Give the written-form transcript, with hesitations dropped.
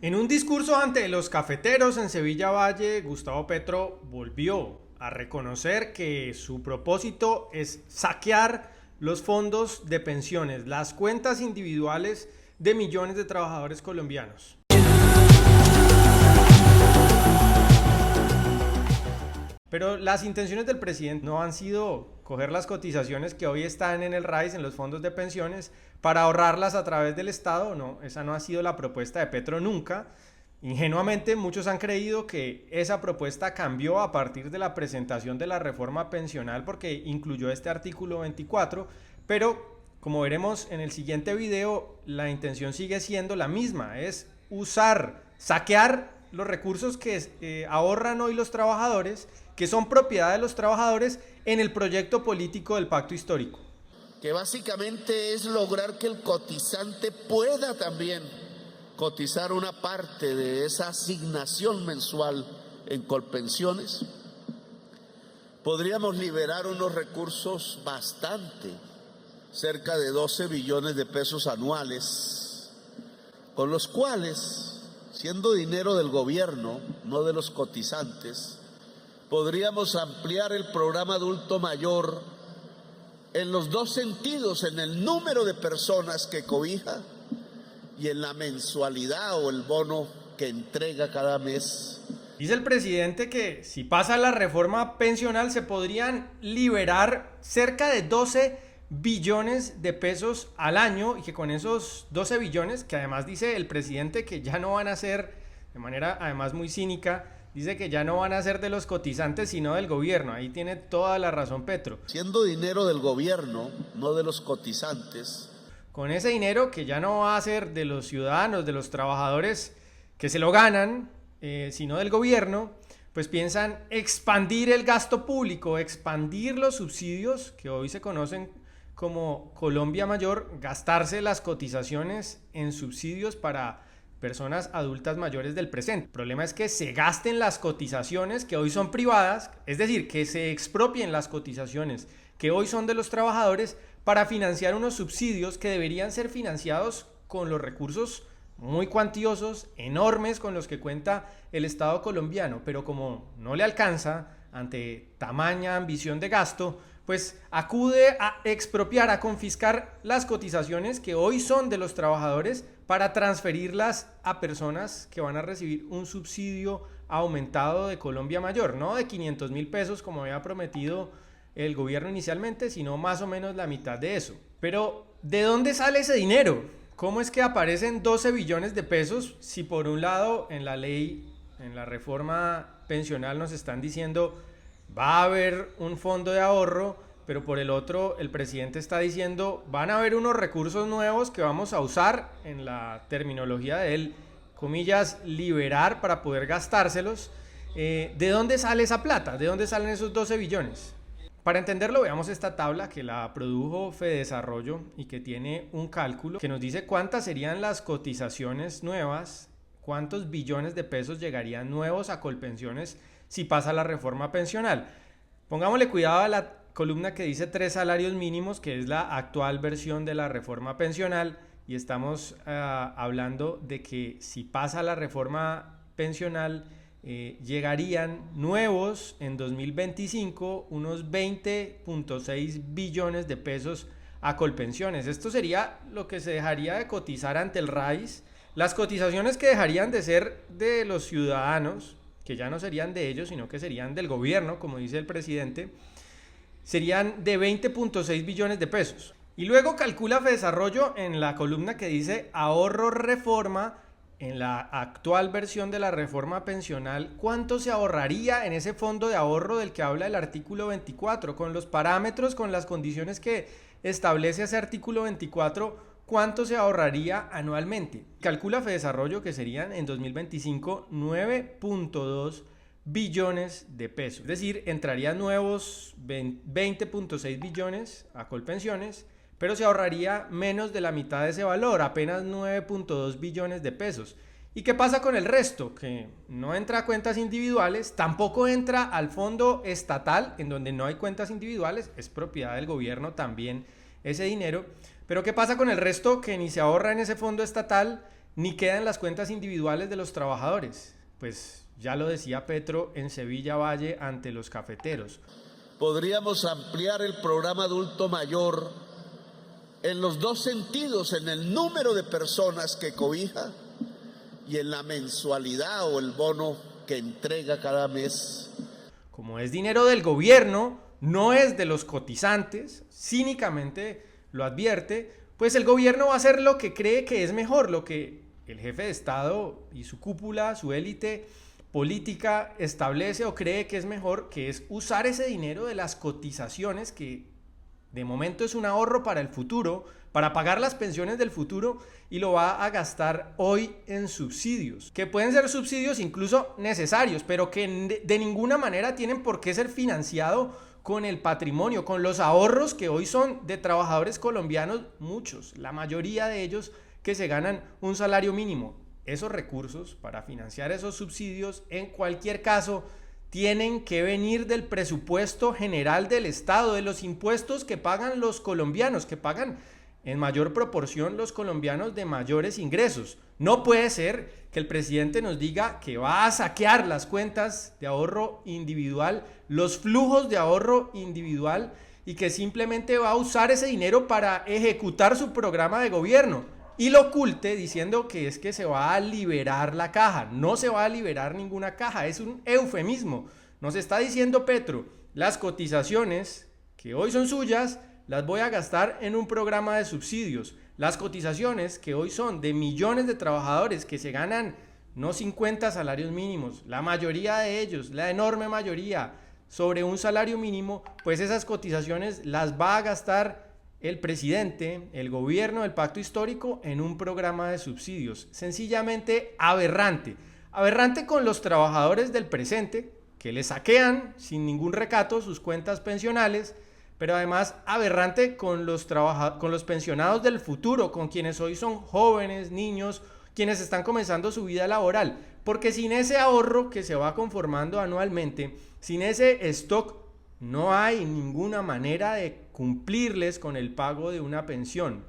En un discurso ante los cafeteros en Sevilla Valle, Gustavo Petro volvió a reconocer que su propósito es saquear los fondos de pensiones, las cuentas individuales de millones de trabajadores colombianos. Pero las intenciones del presidente no han sido coger las cotizaciones que hoy están en el RAIS, en los fondos de pensiones, para ahorrarlas a través del Estado. No, esa no ha sido la propuesta de Petro nunca. Ingenuamente muchos han creído que esa propuesta cambió a partir de la presentación de la reforma pensional porque incluyó este artículo 24, pero como veremos en el siguiente video, la intención sigue siendo la misma, es saquear los recursos que ahorran hoy los trabajadores, que son propiedad de los trabajadores, en el proyecto político del pacto histórico. Que básicamente es lograr que el cotizante pueda también cotizar una parte de esa asignación mensual en Colpensiones. Podríamos liberar unos recursos cerca de 12 billones de pesos anuales, con los cuales, siendo dinero del gobierno, no de los cotizantes, podríamos ampliar el programa adulto mayor en los dos sentidos, en el número de personas que cobija y en la mensualidad o el bono que entrega cada mes. Dice el presidente que si pasa la reforma pensional se podrían liberar cerca de 12 billones de pesos al año y que con esos 12 billones, que además dice el presidente que ya no van a ser, de manera además muy cínica, dice que ya no van a ser de los cotizantes sino del gobierno. Ahí tiene toda la razón Petro. Siendo dinero del gobierno, no de los cotizantes. Con ese dinero que ya no va a ser de los ciudadanos, de los trabajadores que se lo ganan, sino del gobierno, pues piensan expandir el gasto público, expandir los subsidios que hoy se conocen como Colombia Mayor, gastarse las cotizaciones en subsidios para personas adultas mayores del presente. El problema es que se gasten las cotizaciones que hoy son privadas, es decir, que se expropien las cotizaciones que hoy son de los trabajadores para financiar unos subsidios que deberían ser financiados con los recursos muy cuantiosos, enormes, con los que cuenta el Estado colombiano, pero como no le alcanza ante tamaña ambición de gasto, pues acude a expropiar, a confiscar las cotizaciones que hoy son de los trabajadores para transferirlas a personas que van a recibir un subsidio aumentado de Colombia Mayor, no de 500.000 pesos como había prometido el gobierno inicialmente, sino más o menos la mitad de eso. Pero, ¿de dónde sale ese dinero? ¿Cómo es que aparecen 12 billones de pesos si por un lado en la ley, en la reforma pensional nos están diciendo va a haber un fondo de ahorro, pero por el otro el presidente está diciendo van a haber unos recursos nuevos que vamos a usar, en la terminología de él, comillas, liberar para poder gastárselos? ¿De dónde sale esa plata? ¿De dónde salen esos 12 billones? Para entenderlo, veamos esta tabla que la produjo Fedesarrollo y que tiene un cálculo que nos dice cuántas serían las cotizaciones nuevas, cuántos billones de pesos llegarían nuevos a Colpensiones si pasa la reforma pensional. Pongámosle cuidado a la columna que dice 3 salarios mínimos, que es la actual versión de la reforma pensional, y estamos hablando de que si pasa la reforma pensional, llegarían nuevos en 2025 unos 20.6 billones de pesos a Colpensiones. Esto sería lo que se dejaría de cotizar ante el RAIS, las cotizaciones que dejarían de ser de los ciudadanos, que ya no serían de ellos, sino que serían del gobierno, como dice el presidente, serían de 20.6 billones de pesos. Y luego calcula Fedesarrollo en la columna que dice ahorro reforma, en la actual versión de la reforma pensional, ¿cuánto se ahorraría en ese fondo de ahorro del que habla el artículo 24? Con los parámetros, con las condiciones que establece ese artículo 24, ¿cuánto se ahorraría anualmente? Calcula Fedesarrollo que serían en 2025 9.2 billones de pesos. Es decir, entrarían nuevos 20.6 billones a Colpensiones, pero se ahorraría menos de la mitad de ese valor, apenas 9.2 billones de pesos. ¿Y qué pasa con el resto? Que no entra a cuentas individuales, tampoco entra al fondo estatal, en donde no hay cuentas individuales, es propiedad del gobierno también ese dinero. Pero ¿qué pasa con el resto que ni se ahorra en ese fondo estatal ni queda en las cuentas individuales de los trabajadores. Pues ya lo decía Petro en Sevilla Valle ante los cafeteros. Podríamos ampliar el programa adulto mayor en los dos sentidos, en el número de personas que cobija y en la mensualidad o el bono que entrega cada mes. Como es dinero del gobierno, no es de los cotizantes, cínicamente lo advierte, pues el gobierno va a hacer lo que cree que es mejor, lo que el jefe de Estado y su cúpula, su élite política establece o cree que es mejor, que es usar ese dinero de las cotizaciones, que de momento es un ahorro para el futuro, para pagar las pensiones del futuro, y lo va a gastar hoy en subsidios, que pueden ser subsidios incluso necesarios, pero que de ninguna manera tienen por qué ser financiado con el patrimonio, con los ahorros que hoy son de trabajadores colombianos, muchos, la mayoría de ellos que se ganan un salario mínimo. Esos recursos para financiar esos subsidios, en cualquier caso, tienen que venir del presupuesto general del Estado, de los impuestos que pagan los colombianos, que pagan en mayor proporción los colombianos de mayores ingresos. No puede ser que el presidente nos diga que va a saquear las cuentas de ahorro individual, los flujos de ahorro individual, y que simplemente va a usar ese dinero para ejecutar su programa de gobierno. Y lo oculte diciendo que es que se va a liberar la caja. No se va a liberar ninguna caja, es un eufemismo. Nos está diciendo Petro, las cotizaciones que hoy son suyas las voy a gastar en un programa de subsidios. Las cotizaciones que hoy son de millones de trabajadores que se ganan no 50 salarios mínimos, la mayoría de ellos, la enorme mayoría, sobre un salario mínimo, pues esas cotizaciones las va a gastar el presidente, el gobierno del pacto histórico, en un programa de subsidios. Sencillamente aberrante. Aberrante con los trabajadores del presente, que le saquean sin ningún recato sus cuentas pensionales, pero además aberrante con los pensionados del futuro, con quienes hoy son jóvenes, niños, quienes están comenzando su vida laboral. Porque sin ese ahorro que se va conformando anualmente, sin ese stock, no hay ninguna manera de cumplirles con el pago de una pensión.